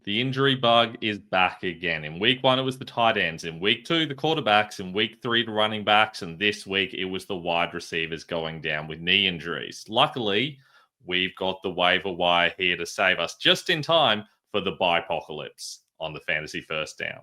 The injury bug is back again. In week 1, it was the tight ends. In week 2, the quarterbacks. In week 3, the running backs. And this week, it was the wide receivers going down with knee injuries. Luckily, we've got the waiver wire here to save us just in time for the bye-apocalypse on the Fantasy First Down.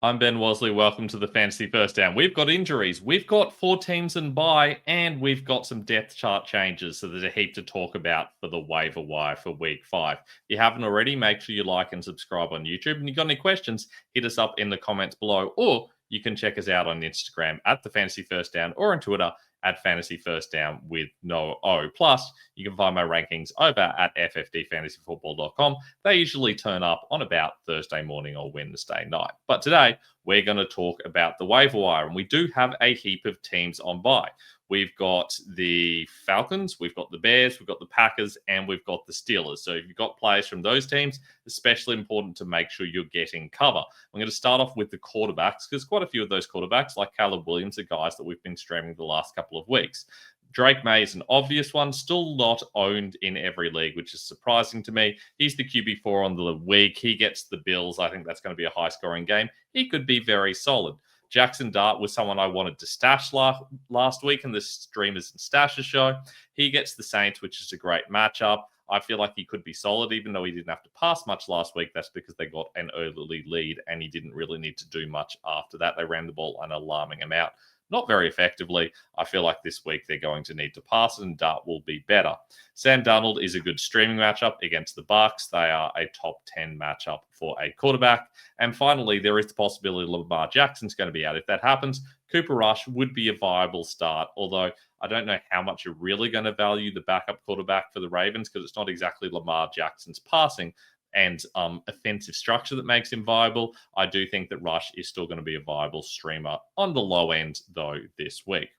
I'm Ben Wasley. Welcome to the Fantasy First Down. We've got injuries. We've got 4 teams in bye, and we've got some depth chart changes. So there's a heap to talk about for the waiver wire for week 5. If you haven't already, make sure you like and subscribe on YouTube. And if you've got any questions, hit us up in the comments below, or you can check us out on Instagram at the Fantasy First Down or on Twitter at Fantasy First Down with no O. Plus, you can find my rankings over at ffdfantasyfootball.com. They usually turn up on about Thursday morning or Wednesday night. But today, we're going to talk about the waiver wire, and we do have a heap of teams on bye. We've got the Falcons, we've got the Bears, we've got the Packers, and we've got the Steelers. So if you've got players from those teams, especially important to make sure you're getting cover. I'm going to start off with the quarterbacks because quite a few of those quarterbacks, like Caleb Williams, are guys that we've been streaming the last couple of weeks. Drake May is an obvious one, still not owned in every league, which is surprising to me. He's the QB4 on the week. He gets the Bills. I think that's going to be a high-scoring game. He could be very solid. Jackson Dart was someone I wanted to stash last week in the Streamers and Stashes show. He gets the Saints, which is a great matchup. I feel like he could be solid, even though he didn't have to pass much last week. That's because they got an early lead, and he didn't really need to do much after that. They ran the ball an alarming amount. Not very effectively. I feel like this week they're going to need to pass it, and Dart will be better. Sam Darnold is a good streaming matchup against the Bucs. They are a top 10 matchup for a quarterback. And finally, there is the possibility Lamar Jackson's going to be out. If that happens, Cooper Rush would be a viable start, although I don't know how much you're really going to value the backup quarterback for the Ravens because it's not exactly Lamar Jackson's passing and offensive structure that makes him viable. I do think that Rush is still going to be a viable streamer on the low end, though, this week.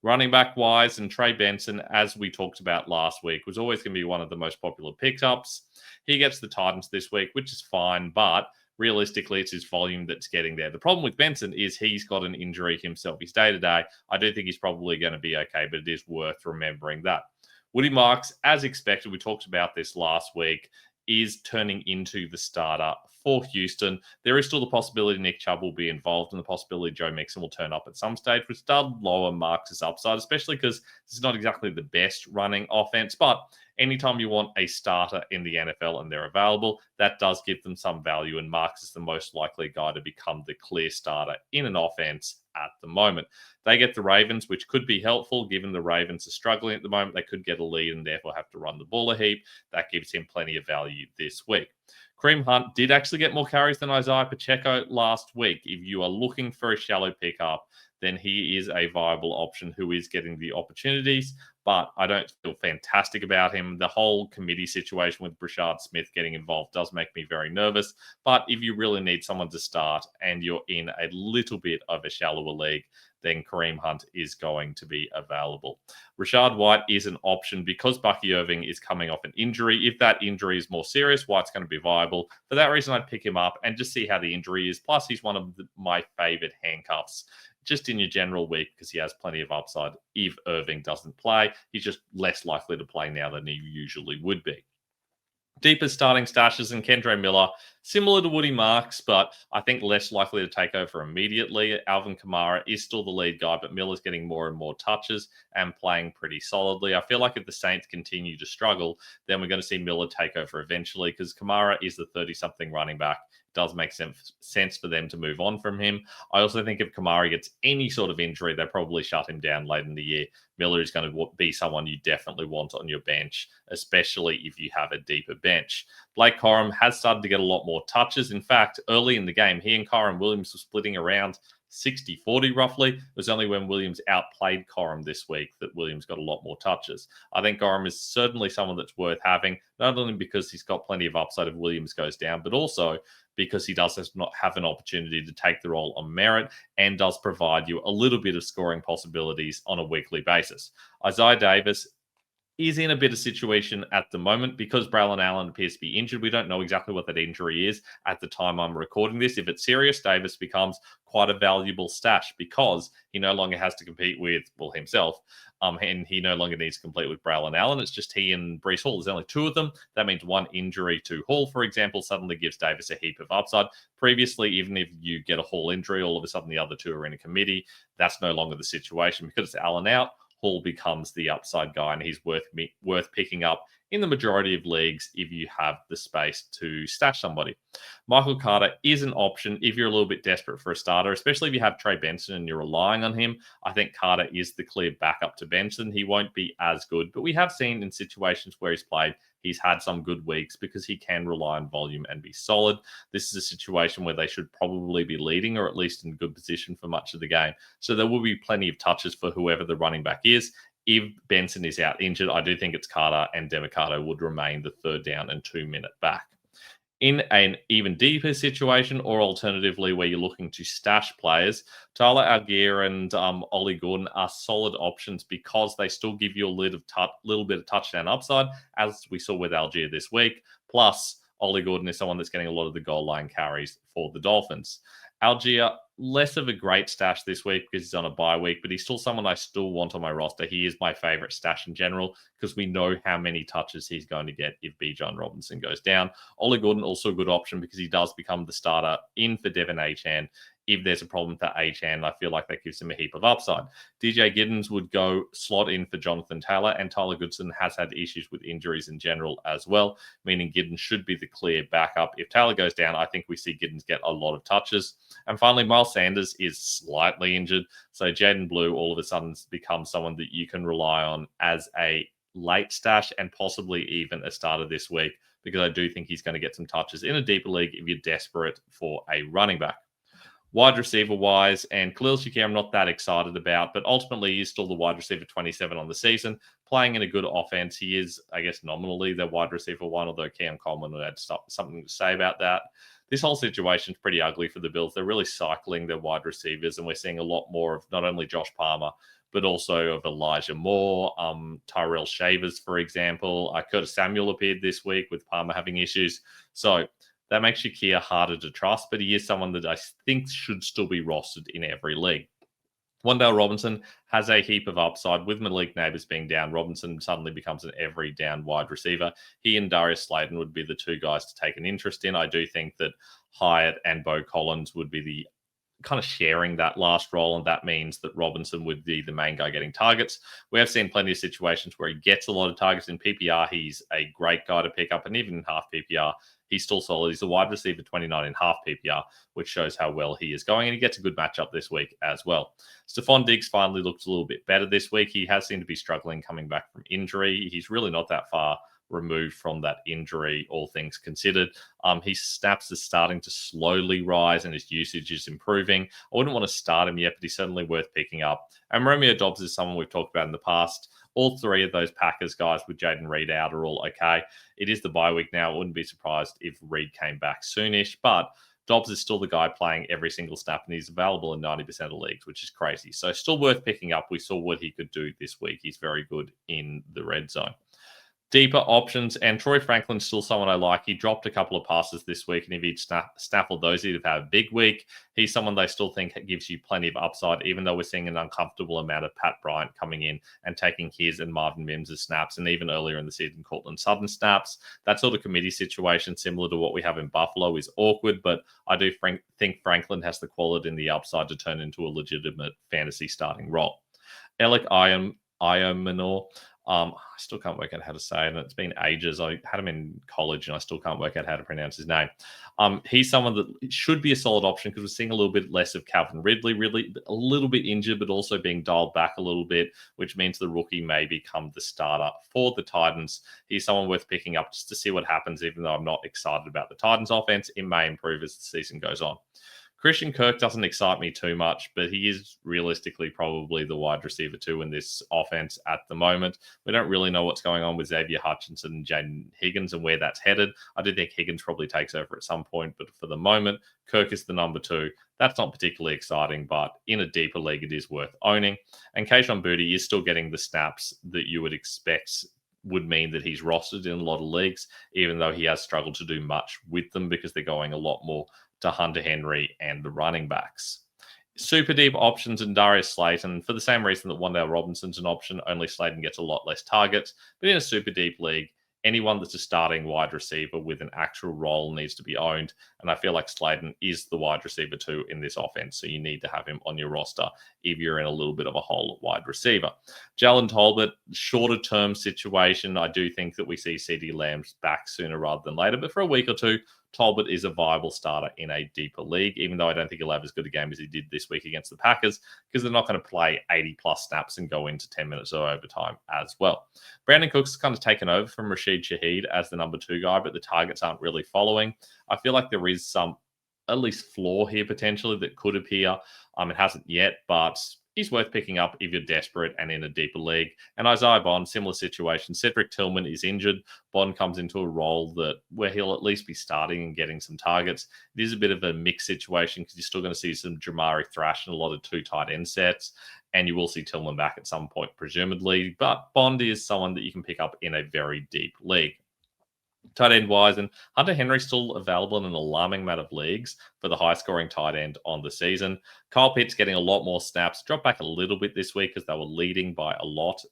Running back wise, and Trey Benson, as we talked about last week, was always going to be one of the most popular pickups. He gets the Titans this week, which is fine, but realistically, it's his volume that's getting there. The problem with Benson is he's got an injury himself. He's day-to-day. I do think he's probably going to be okay, but it is worth remembering that. Woody Marks, as expected, we talked about this last week, is turning into the starter for Houston. There is still the possibility Nick Chubb will be involved and the possibility Joe Mixon will turn up at some stage, which does lower Marks' upside, especially because this is not exactly the best running offense. But anytime you want a starter in the NFL and they're available, that does give them some value, and Marks is the most likely guy to become the clear starter in an offense at the moment. They get the Ravens, which could be helpful given the Ravens are struggling at the moment. They could get a lead and therefore have to run the ball a heap. That gives him plenty of value this week. Kareem Hunt did actually get more carries than Isaiah Pacheco last week. If you are looking for a shallow pickup, then he is a viable option who is getting the opportunities, but I don't feel fantastic about him. The whole committee situation with Brashard Smith getting involved does make me very nervous, but if you really need someone to start and you're in a little bit of a shallower league, then Kareem Hunt is going to be available. Rashad White is an option because Bucky Irving is coming off an injury. If that injury is more serious, White's going to be viable. For that reason, I'd pick him up and just see how the injury is. Plus, he's one of my favorite handcuffs just in your general week because he has plenty of upside. If Irving doesn't play, he's just less likely to play now than he usually would be. Deeper starting stashes and Kendre Miller, similar to Woody Marks, but I think less likely to take over immediately. Alvin Kamara is still the lead guy, but Miller's getting more and more touches and playing pretty solidly. I feel like if the Saints continue to struggle, then we're going to see Miller take over eventually because Kamara is the 30-something running back. It does make sense for them to move on from him. I also think if Kamara gets any sort of injury, they probably shut him down late in the year. Miller is going to be someone you definitely want on your bench, especially if you have a deeper bench. Blake Corum has started to get a lot more touches. In fact, early in the game, he and Corum Williams were splitting around 60-40 roughly. It was only when Williams outplayed Corum this week that Williams got a lot more touches. I think Corum is certainly someone that's worth having, not only because he's got plenty of upside if Williams goes down, but also because he does not have an opportunity to take the role on merit and does provide you a little bit of scoring possibilities on a weekly basis. Isaiah Davis is in a bit of situation at the moment because Braylon Allen appears to be injured. We don't know exactly what that injury is at the time I'm recording this. If it's serious, Davis becomes quite a valuable stash because he no longer has to compete with, himself And he no longer needs to complete with Braylon Allen. It's just he and Breece Hall. There's only two of them. That means one injury to Hall, for example, suddenly gives Davis a heap of upside. Previously, even if you get a Hall injury, all of a sudden the other two are in a committee. That's no longer the situation. Because it's Allen out, Hall becomes the upside guy, and he's worth picking up in the majority of leagues if you have the space to stash somebody. Michael Carter is an option if you're a little bit desperate for a starter, especially if you have Trey Benson and you're relying on him. I think Carter is the clear backup to Benson. He won't be as good, but we have seen in situations where he's played, he's had some good weeks because he can rely on volume and be solid. This is a situation where they should probably be leading or at least in good position for much of the game. So there will be plenty of touches for whoever the running back is. If Benson is out injured, I do think it's Carter, and Democado would remain the third down and 2-minute back. In an even deeper situation, or alternatively where you're looking to stash players, Tyler Algier and Ollie Gordon are solid options because they still give you a little bit of touchdown upside, as we saw with Algier this week. Plus, Ollie Gordon is someone that's getting a lot of the goal line carries for the Dolphins. Algier, less of a great stash this week because he's on a bye week, but he's still someone I still want on my roster. He is my favorite stash in general because we know how many touches he's going to get if Bijan Robinson goes down. Ollie Gordon, also a good option because he does become the starter in for Devin Achane. If there's a problem for Achane, I feel like that gives him a heap of upside. DJ Giddens would go slot in for Jonathan Taylor, and Tyler Goodson has had issues with injuries in general as well, meaning Giddens should be the clear backup. If Taylor goes down, I think we see Giddens get a lot of touches. And finally, Miles Sanders is slightly injured, so Jaden Blue all of a sudden becomes someone that you can rely on as a late stash and possibly even a starter this week, because I do think he's going to get some touches in a deeper league if you're desperate for a running back. Wide receiver wise, and Khalil Shakir, I'm not that excited about, but ultimately he's still the wide receiver 27 on the season, playing in a good offense. He is, I guess, nominally their wide receiver one, although Cam Coleman would have something to say about that. This whole situation is pretty ugly for the Bills. They're really cycling their wide receivers, and we're seeing a lot more of not only Josh Palmer, but also of Elijah Moore, Tyrell Shavers, for example. Curtis Samuel appeared this week with Palmer having issues. So that makes Shakir harder to trust, but he is someone that I think should still be rostered in every league. Wan'Dale Robinson has a heap of upside. With Malik Nabers being down, Robinson suddenly becomes an every down wide receiver. He and Darius Slayton would be the two guys to take an interest in. I do think that Hyatt and Bo Collins would be the kind of sharing that last role, and that means that Robinson would be the main guy getting targets. We have seen plenty of situations where he gets a lot of targets. In PPR, he's a great guy to pick up, and even in half PPR, he's still solid. He's a wide receiver 29 in half PPR, which shows how well he is going, and he gets a good matchup this week as well. Stephon Diggs finally looks a little bit better this week. He has seemed to be struggling coming back from injury. He's really not that far removed from that injury, all things considered. His snaps is starting to slowly rise and his usage is improving. I wouldn't want to start him yet, but he's certainly worth picking up. And Romeo Dobbs is someone we've talked about in the past. All three of those Packers guys with Jaden Reed out are all okay. It is the bye week now. I wouldn't be surprised if Reed came back soonish, but Dobbs is still the guy playing every single snap, and he's available in 90% of leagues, which is crazy. So still worth picking up. We saw what he could do this week. He's very good in the red zone. Deeper options, and Troy Franklin's still someone I like. He dropped a couple of passes this week, and if he'd snaffled those, he'd have had a big week. He's someone they still think gives you plenty of upside, even though we're seeing an uncomfortable amount of Pat Bryant coming in and taking his and Marvin Mims' snaps, and even earlier in the season, Cortland Sutton snaps. That sort of committee situation, similar to what we have in Buffalo, is awkward, but I do think Franklin has the quality and the upside to turn into a legitimate fantasy starting role. Alec Iomanor, I still can't work out how to say it, and it's been ages. I had him in college, and I still can't work out how to pronounce his name. He's someone that should be a solid option because we're seeing a little bit less of Calvin Ridley, really a little bit injured, but also being dialed back a little bit, which means the rookie may become the starter for the Titans. He's someone worth picking up just to see what happens, even though I'm not excited about the Titans offense. It may improve as the season goes on. Christian Kirk doesn't excite me too much, but he is realistically probably the wide receiver 2 in this offense at the moment. We don't really know what's going on with Xavier Hutchinson and Jaden Higgins and where that's headed. I do think Higgins probably takes over at some point, but for the moment, Kirk is the number 2. That's not particularly exciting, but in a deeper league, it is worth owning. And Kayshon Boutte is still getting the snaps that you would expect would mean that he's rostered in a lot of leagues, even though he has struggled to do much with them because they're going a lot more to Hunter Henry and the running backs. Super deep options in Darius Slayton for the same reason that Wandale Robinson's an option, only Slayton gets a lot less targets. But in a super deep league, anyone that's a starting wide receiver with an actual role needs to be owned. And I feel like Slayton is the wide receiver too in this offense. So you need to have him on your roster if you're in a little bit of a hole at wide receiver. Jalen Tolbert, shorter term situation. I do think that we see CD Lamb's back sooner rather than later. But for a week or two, Tolbert is a viable starter in a deeper league, even though I don't think he'll have as good a game as he did this week against the Packers, because they're not going to play 80 plus snaps and go into 10 minutes of overtime as well. Brandon Cooks kind of taken over from Rashid Shaheed as the number 2 guy, but the targets aren't really following. I feel like there is some at least floor here potentially that could appear. It hasn't yet, but he's worth picking up if you're desperate and in a deeper league. And Isaiah Bond, similar situation. Cedric Tillman is injured. Bond comes into a role where he'll at least be starting and getting some targets. It is a bit of a mixed situation because you're still going to see some Jamari Thrash and a lot of 2 tight end sets. And you will see Tillman back at some point, presumably. But Bond is someone that you can pick up in a very deep league. Tight end wise, and Hunter Henry still available in an alarming amount of leagues for the high scoring tight end on the season. Kyle Pitts getting a lot more snaps, dropped back a little bit this week because they were leading by a lot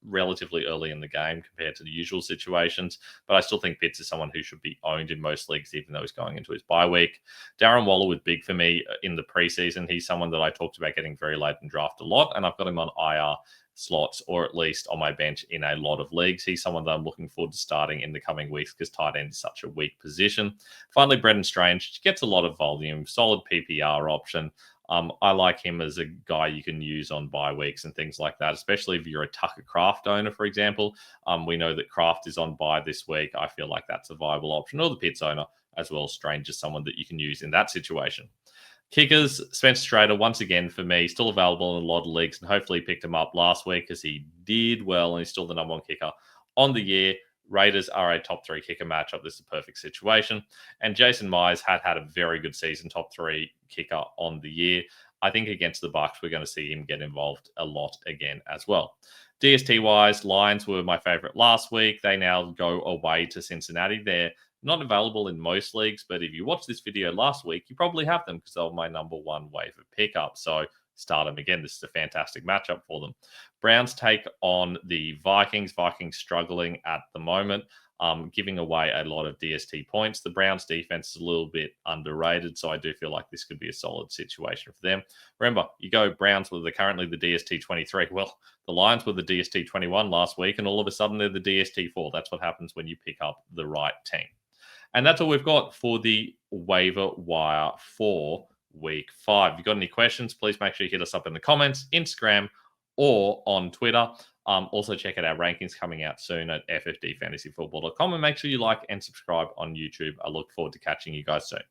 relatively early in the game compared to the usual situations. But I still think Pitts is someone who should be owned in most leagues, even though he's going into his bye week. Darren Waller was big for me in the preseason. He's someone that I talked about getting very late in draft a lot, and I've got him on IR slots or at least on my bench in a lot of leagues. He's someone that I'm looking forward to starting in the coming weeks because tight end is such a weak position. Finally, Brendan Strange gets a lot of volume, solid PPR option. I like him as a guy you can use on bye weeks and things like that, especially if you're a Tucker Kraft owner, for example. We know that Kraft is on bye this week. I feel like that's a viable option, or the Pitts owner as well. Strange is someone that you can use in that situation. Kickers, Spencer Strader, once again for me, still available in a lot of leagues, and hopefully picked him up last week because he did well and he's still the number 1 kicker on the year. Raiders are a top 3 kicker matchup. This is a perfect situation. And Jason Myers had a very good season, top 3 kicker on the year. I think against the Bucs, we're going to see him get involved a lot again as well. DST-wise, Lions were my favorite last week. They now go away to Cincinnati. They're not available in most leagues, but if you watched this video last week, you probably have them because they were my number 1 waiver pickup. So start them again. This is a fantastic matchup for them. Browns take on the Vikings. Vikings struggling at the moment, giving away a lot of DST points. The Browns defense is a little bit underrated, so I do feel like this could be a solid situation for them. Remember, you go Browns with currently the DST 23. Well, the Lions were the DST 21 last week, and all of a sudden they're the DST 4. That's what happens when you pick up the right team. And that's all we've got for the waiver wire for week 5. If you've got any questions, please make sure you hit us up in the comments, Instagram, or on Twitter. Also, check out our rankings coming out soon at ffdfantasyfootball.com. And make sure you like and subscribe on YouTube. I look forward to catching you guys soon.